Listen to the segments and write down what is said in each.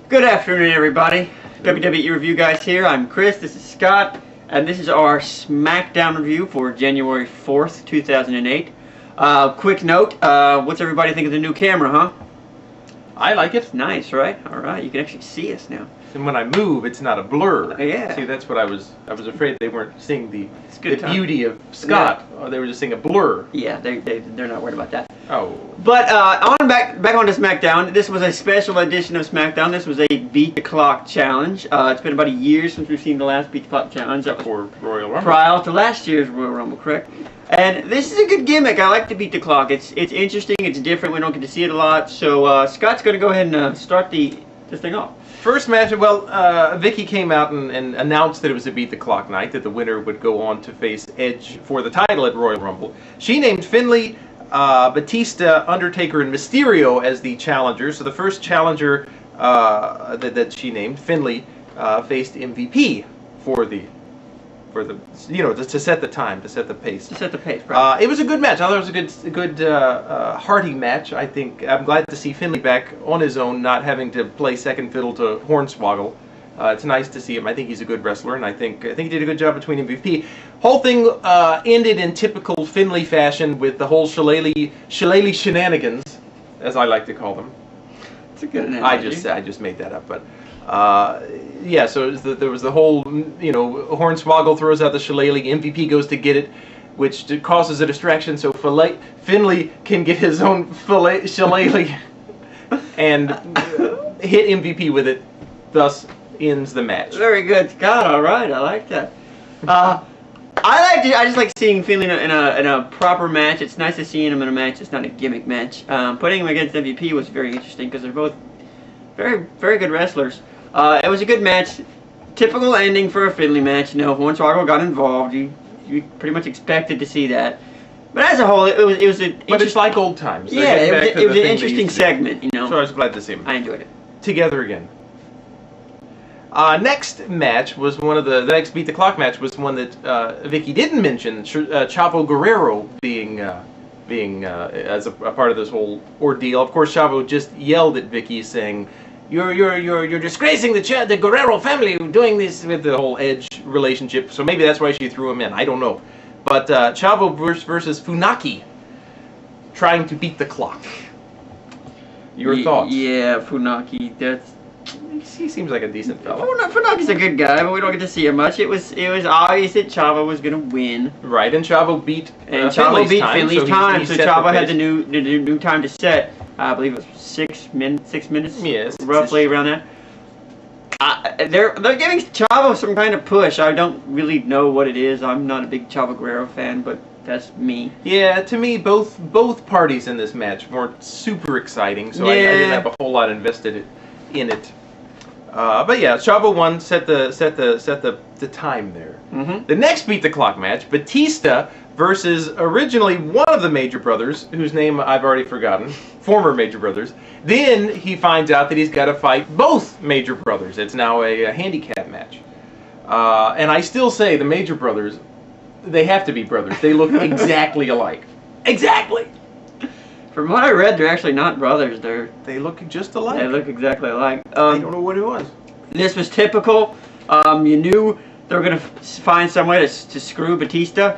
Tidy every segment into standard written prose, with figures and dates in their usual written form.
Good afternoon, everybody. WWE Review guys here. I'm Chris, this is Scott, and this is our Smackdown review for January 4th, 2008. Quick note, what's everybody think of the new camera, huh? I like it. Nice, right? Alright, you can actually see us now. And when I move, it's not a blur. Yeah. See, that's what I was afraid they weren't seeing the time. beauty of Scott. Yeah. Or they were just seeing a blur. Yeah, they're not worried about that. Oh. But back on to Smackdown. This was a special edition of Smackdown. This was a Beat the Clock challenge. It's been about a year since we've seen the last Beat the Clock challenge. That was for Royal Rumble. Prior to last year's Royal Rumble, correct? And this is a good gimmick. I like to Beat the Clock. It's interesting. It's different. We don't get to see it a lot. So Scott's going to go ahead and start this thing off. First match, well, Vicky came out and announced that it was a Beat the Clock night, that the winner would go on to face Edge for the title at Royal Rumble. She named Finlay, Batista, Undertaker, and Mysterio as the challengers. So the first challenger that she named, Finlay, faced MVP for the to set the time, to set the pace. To set the pace, right. It was a good match. I thought it was a good hearty match. I think I'm glad to see Finlay back on his own, not having to play second fiddle to Hornswoggle. It's nice to see him. I think he's a good wrestler, and I think he did a good job between MVP. Whole thing ended in typical Finlay fashion with the whole shillelagh shenanigans, as I like to call them. It's a good analogy. I just made that up, but yeah. So there was the whole, Hornswoggle throws out the shillelagh, MVP goes to get it, which causes a distraction. So Finlay can get his own shillelagh and hit MVP with it. Thus ends the match. Very good, Scott. All right, I like that. I just like seeing Finlay in a proper match. It's nice to see him in a match. It's not a gimmick match. Putting him against MVP was very interesting because they're both very, very good wrestlers. It was a good match. Typical ending for a Finlay match. Hornswoggle got involved. You pretty much expected to see that. But as a whole, it was an But it's like old times. Yeah, it was an interesting segment. So I was glad to see him. I enjoyed it. Together again. Next match was the next Beat the Clock match was one that Vicky didn't mention. Chavo Guerrero being as a part of this whole ordeal. Of course, Chavo just yelled at Vicky, saying, "You're disgracing the Guerrero family doing this," with the whole Edge relationship. So maybe that's why she threw him in. I don't know. But Chavo versus Funaki, trying to beat the clock. Your thoughts? Yeah, Funaki. He seems like a decent fellow. Funaki's a good guy, but we don't get to see him much. It was obvious that Chavo was gonna win. Right, and Chavo beat Finlay's time, so Chavo had the new time to set. I believe it was 6 minutes. Yes, roughly around that. They're giving Chavo some kind of push. I don't really know what it is. I'm not a big Chavo Guerrero fan, but that's me. Yeah, to me, both parties in this match weren't super exciting, so I didn't have a whole lot invested in it. But yeah, Chavo won, set the time there. Mm-hmm. The next Beat the Clock match, Batista versus originally one of the Major Brothers, whose name I've already forgotten, former Major Brothers. Then he finds out that he's got to fight both Major Brothers. It's now a handicap match. And I still say the Major Brothers, they have to be brothers. They look exactly alike. Exactly! From what I read, they're actually not brothers. They look just alike. They look exactly alike. I don't know what it was. This was typical. You knew they were going to find some way to screw Batista.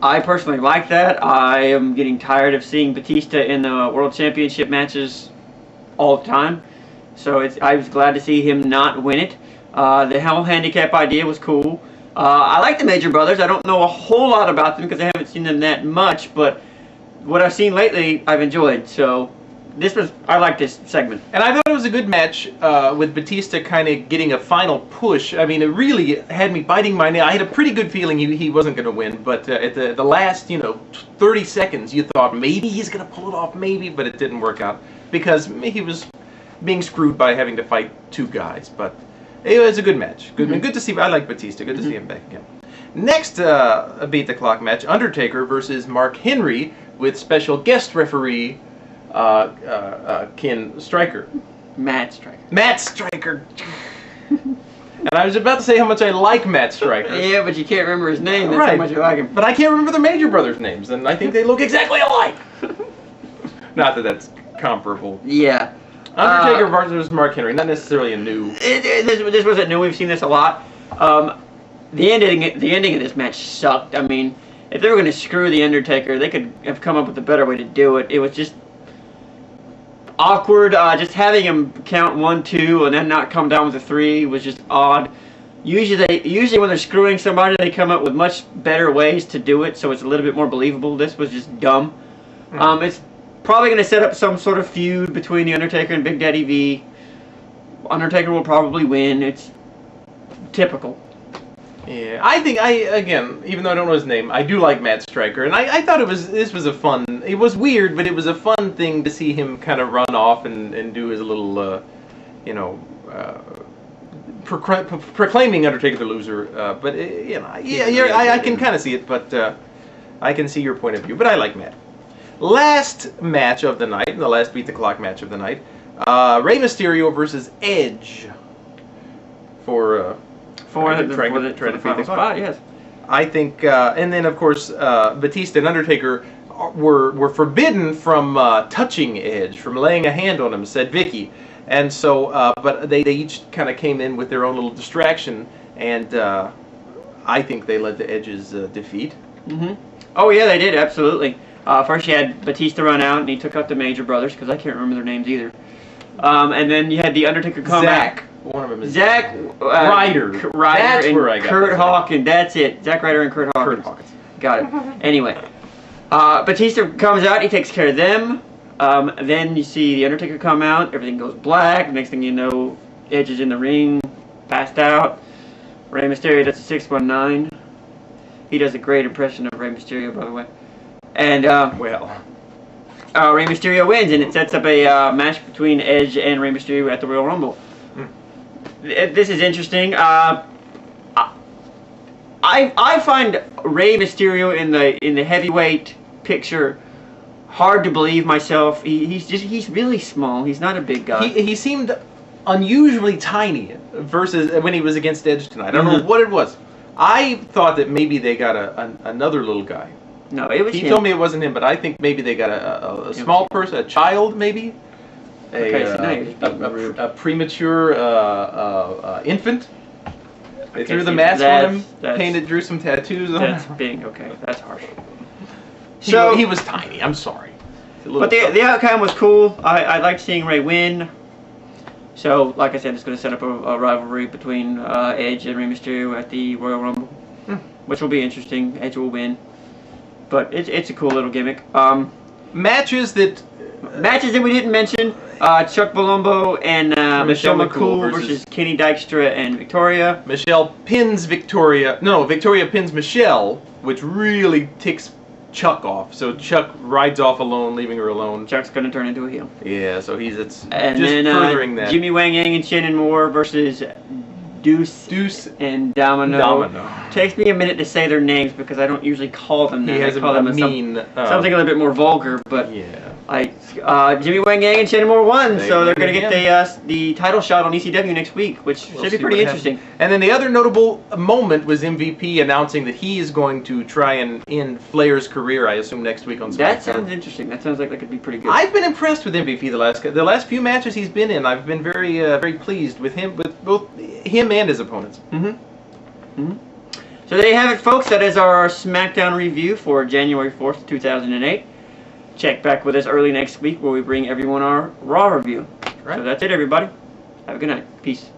I personally like that. I am getting tired of seeing Batista in the World Championship matches all the time. So I was glad to see him not win it. The whole handicap idea was cool. I like the Major Brothers. I don't know a whole lot about them because I haven't seen them that much, but what I've seen lately, I've enjoyed. So I like this segment. And I thought it was a good match with Batista kind of getting a final push. I mean, it really had me biting my nail. I had a pretty good feeling he wasn't going to win, but at the last, 30 seconds, you thought maybe he's going to pull it off, maybe, but it didn't work out because he was being screwed by having to fight two guys. But it was a good match. Good to see. I like Batista. Good to see him back again. Next Beat the Clock match, Undertaker versus Mark Henry, with special guest referee Ken Stryker. Matt Stryker. Matt Stryker. And I was about to say how much I like Matt Stryker. Yeah, but you can't remember his name. That's how much you like him. But I can't remember the Major Brothers' names, and I think they look exactly alike. Not that that's comparable. Yeah. Undertaker versus Mark Henry, not necessarily a new. This wasn't new. We've seen this a lot. The ending of this match sucked. I mean, if they were going to screw the Undertaker, they could have come up with a better way to do it. It was just awkward. Just having him count 1, 2, and then not come down with a 3 was just odd. Usually when they're screwing somebody, they come up with much better ways to do it, so it's a little bit more believable. This was just dumb. It's probably going to set up some sort of feud between the Undertaker and Big Daddy V. Undertaker will probably win. It's typical. Yeah, I think again, even though I don't know his name, I do like Matt Striker, and I thought this was a fun. It was weird, but it was a fun thing to see him kind of run off and do his little, proclaiming Undertaker the loser. But I can kind of see it, but I can see your point of view. But I like Matt. Last match of the night, the last Beat the Clock match of the night, Rey Mysterio versus Edge for the final spot. Yes, I think, and then of course Batista and Undertaker were forbidden from touching Edge, from laying a hand on him, said Vicky, and so but they each kind of came in with their own little distraction, and I think they led to Edge's defeat. Oh yeah, they did, absolutely. First you had Batista run out, and he took out the Major Brothers, because I can't remember their names either. And then you had the Undertaker come back. One of them is Zack Ryder. That's and where I got Kurt Hawkins. That's it. Zack Ryder and Kurt Hawkins. Got it. Anyway, Batista comes out. He takes care of them. Then you see the Undertaker come out. Everything goes black. Next thing you know, Edge is in the ring, passed out. Rey Mysterio does a 619. He does a great impression of Rey Mysterio, by the way. And Rey Mysterio wins, and it sets up a match between Edge and Rey Mysterio at the Royal Rumble. This is interesting. I find Rey Mysterio in the heavyweight picture hard to believe myself. He's really small. He's not a big guy. He seemed unusually tiny versus when he was against Edge tonight. I don't know what it was. I thought that maybe they got another little guy. No, it was him. He told me it wasn't him, but I think maybe they got a small person, a child maybe. A premature infant. They threw the mask on him, drew some tattoos on him. That's being okay. That's harsh. So he was tiny. I'm sorry. But the outcome was cool. I liked seeing Rey win. So, like I said, it's going to set up a rivalry between Edge and Rey Mysterio at the Royal Rumble, which will be interesting. Edge will win, but it's a cool little gimmick. Matches that we didn't mention: Chuck Palumbo and Michelle McCool versus Kenny Dykstra and Victoria. Michelle pins Victoria. No, Victoria pins Michelle, which really ticks Chuck off. So Chuck rides off alone, leaving her alone. Chuck's gonna turn into a heel. Yeah, so furthering that. Jimmy Wang Yang and Shannon Moore versus Deuce and Domino. Takes me a minute to say their names because I don't usually call them that. I call them something a little bit more vulgar, but yeah. Jimmy Wang Yang and Shannon Moore won, so they're going to get the title shot on ECW next week, which should be pretty interesting. And then the other notable moment was MVP announcing that he is going to try and end Flair's career, I assume, next week on SmackDown. That sounds interesting. That sounds like that could be pretty good. I've been impressed with MVP the last few matches he's been in. I've been very very pleased with him, with both him and his opponents. So there you have it, folks. That is our SmackDown review for January 4th, 2008. Check back with us early next week where we bring everyone our Raw review. Right. So that's it, everybody. Have a good night. Peace.